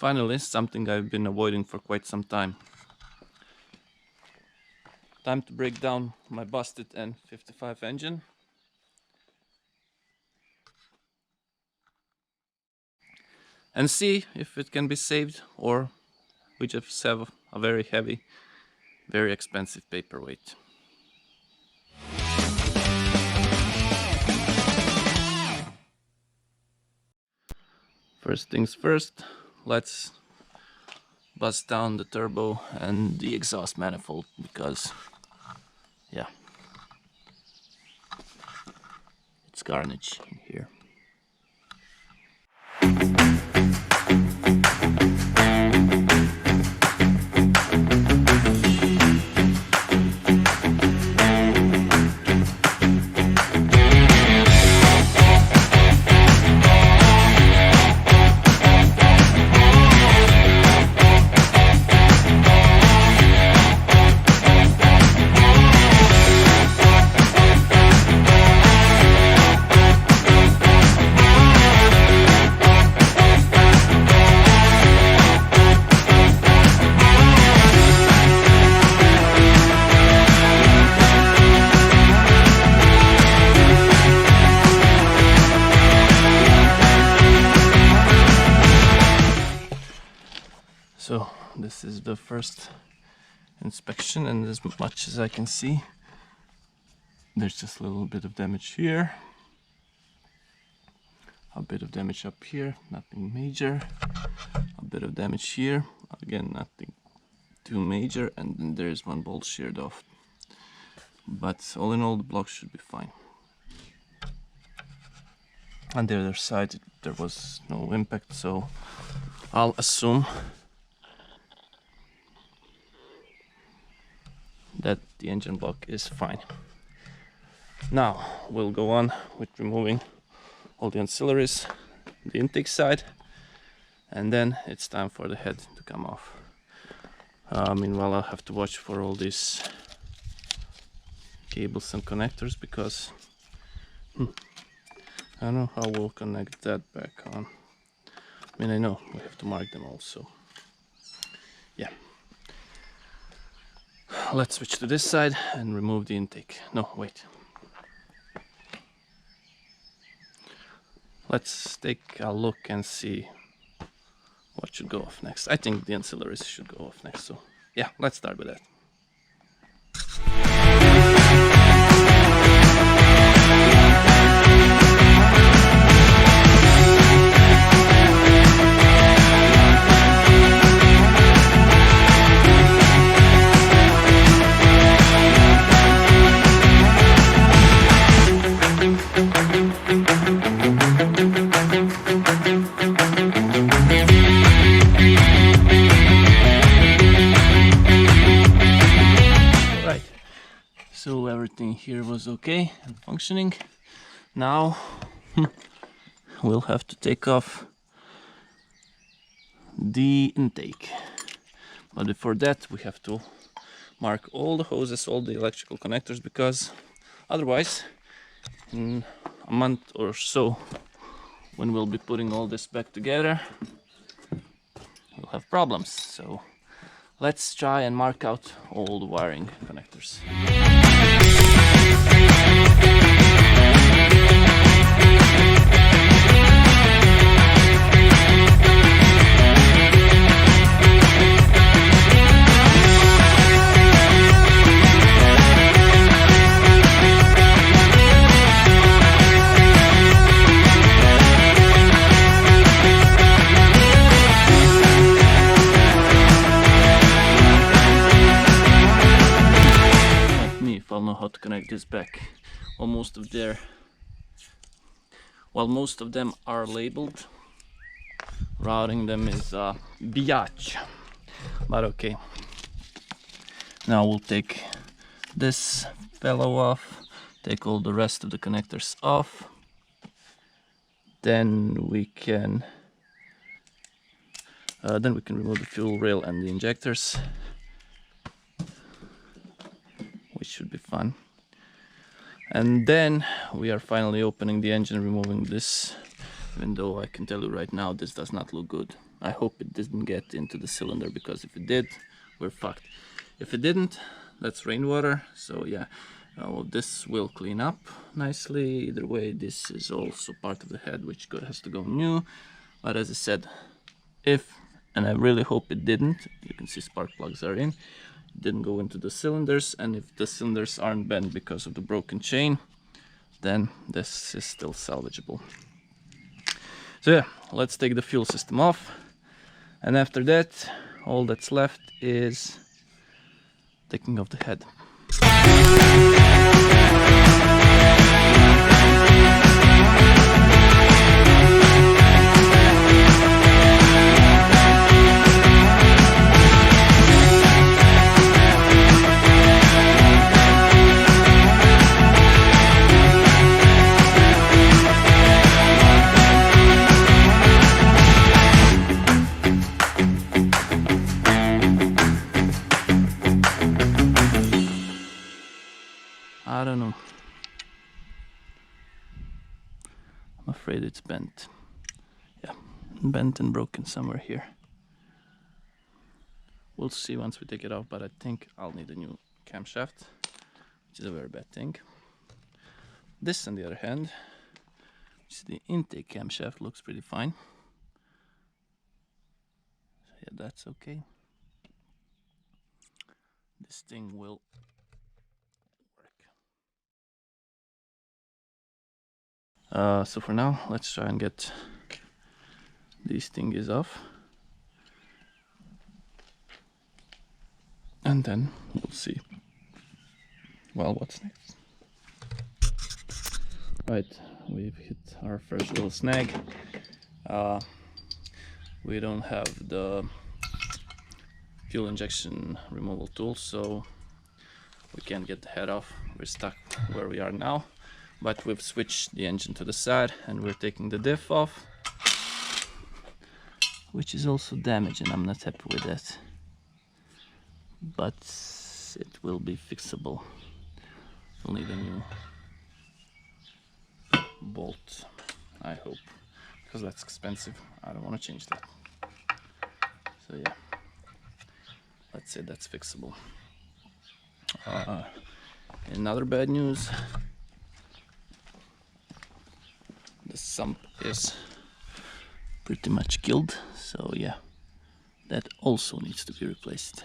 Finally, something I've been avoiding for quite some time. Time to break down my busted N55 engine. And see if it can be saved, or we just have a very heavy, very expensive paperweight. First things first, let's bust down the turbo and the exhaust manifold, because yeah, it's carnage in here. So this is the first inspection, and as much as I can see, there's just a little bit of damage here, a bit of damage up here, nothing major, a bit of damage here, again nothing too major, and then there's one bolt sheared off. But all in all, the block should be fine. On the other side there was no impact, so I'll assume that the engine block is fine. Now we'll go on with removing all the ancillaries, the intake side, and then it's time for the head to come off. Meanwhile, I'll have to watch for all these cables and connectors, because I don't know how we'll connect that back on. I mean, I know we have to mark them also. Yeah. Let's switch to this side and remove the intake. No, wait. Let's take a look and see what should go off next. I think the ancillaries should go off next, so yeah, let's start with that. So everything here was okay and functioning. Now we'll have to take off the intake. But before that, we have to mark all the hoses, all the electrical connectors, because otherwise in a month or so, when we'll be putting all this back together, we'll have problems. So let's try and mark out all the wiring connectors. I'll know how to connect this back. Well, most of them are labeled, routing them is biatch, but okay. Now we'll take this fellow off, take all the rest of the connectors off, then we can remove the fuel rail and the injectors, which should be fun. And then we are finally opening the engine, removing this even though I can tell you right now this does not look good. I hope it didn't get into the cylinder, because if it did, we're fucked. If it didn't, that's rainwater, so yeah. Well, this will clean up nicely. Either way, this is also part of the head which has to go new. But as I said, if, and I really hope it didn't, you can see spark plugs are in, it didn't go into the cylinders, and if the cylinders aren't bent because of the broken chain, then this is still salvageable. So yeah, let's take the fuel system off, and after that all that's left is taking off the head. I don't know. I'm afraid it's bent. Yeah, bent and broken somewhere here. We'll see once we take it off, but I think I'll need a new camshaft, which is a very bad thing. This, on the other hand, which is the intake camshaft, looks pretty fine. So yeah, that's okay. This thing will work. So for now, let's try and get these thingies off, and then we'll see, well, what's next. Right, we've hit our first little snag. We don't have the fuel injection removal tool, so we can't get the head off. We're stuck where we are now, but we've switched the engine to the side and we're taking the diff off, which is also damaged, and I'm not happy with that, but it will be fixable. We'll need a new bolt, I hope, because that's expensive. I don't want to change that. So yeah, let's say that's fixable. In other bad news, the sump is pretty much killed, so yeah, that also needs to be replaced.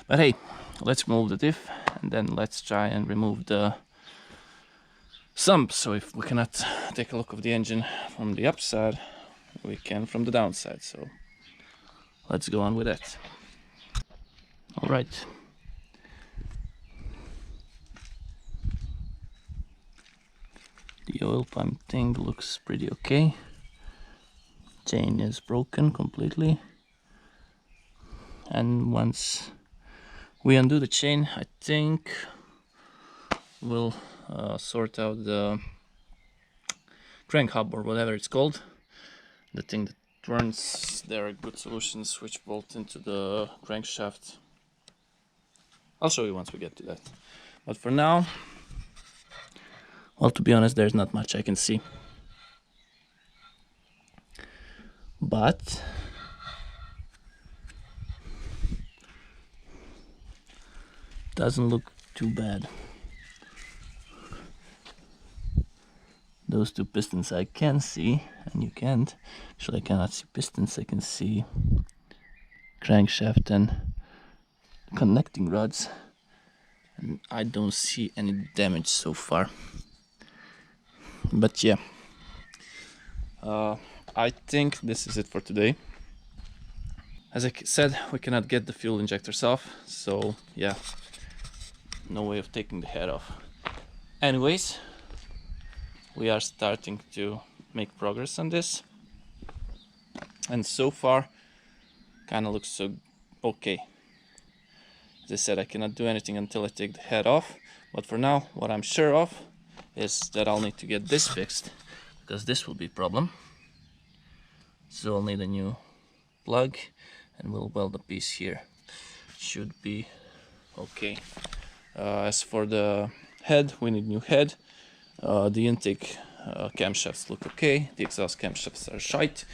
But hey, let's remove the diff, and then let's try and remove the sump. So if we cannot take a look of the engine from the upside, we can from the downside, so let's go on with that. All right. The oil pump thing looks pretty okay. Chain is broken completely, and once we undo the chain, I think we'll sort out the crank hub, or whatever it's called, the thing that turns. There are good solutions which bolt into the crankshaft. I'll show you once we get to that, but for now, well, to be honest, there's not much I can see, but doesn't look too bad. Those two pistons I can see, and you can't. Actually, I cannot see pistons, I can see crankshaft and connecting rods, and I don't see any damage so far. But yeah, I think this is it for today. As I said, we cannot get the fuel injectors off, so yeah, no way of taking the head off. Anyways, we are starting to make progress on this, and so far kind of looks so okay. As I said, I cannot do anything until I take the head off, but for now what I'm sure of is that I'll need to get this fixed, because this will be a problem. So I'll need a new plug, and we'll weld a piece here. Should be okay. As for the head, we need new head. The intake camshafts look okay. The exhaust camshafts are shite.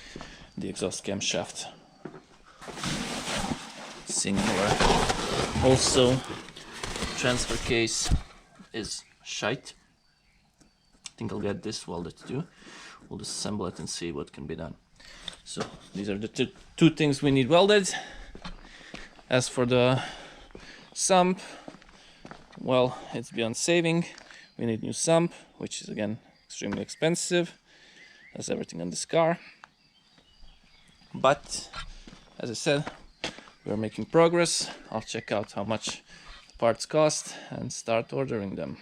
The exhaust camshaft singular. Also, transfer case is shite. I think I'll get this welded too. We'll disassemble it and see what can be done. So these are the two things we need welded. As for the sump, well, it's beyond saving. We need new sump, which is again extremely expensive, as everything on this car. But as I said, we're making progress. I'll check out how much the parts cost and start ordering them,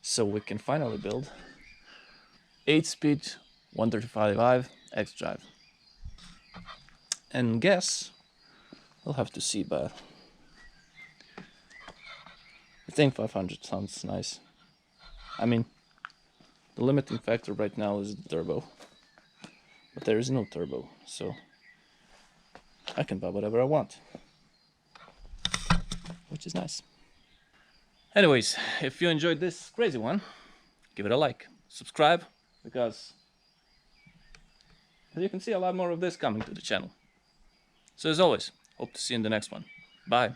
so we can finally build 8-speed 135i X-Drive. And guess we'll have to see, but I think 500 sounds nice. I mean, the limiting factor right now is the turbo, but there is no turbo, so I can buy whatever I want, which is nice. Anyways, if you enjoyed this crazy one, give it a like, subscribe, because as you can see, a lot more of this coming to the channel. So as always, hope to see you in the next one. Bye.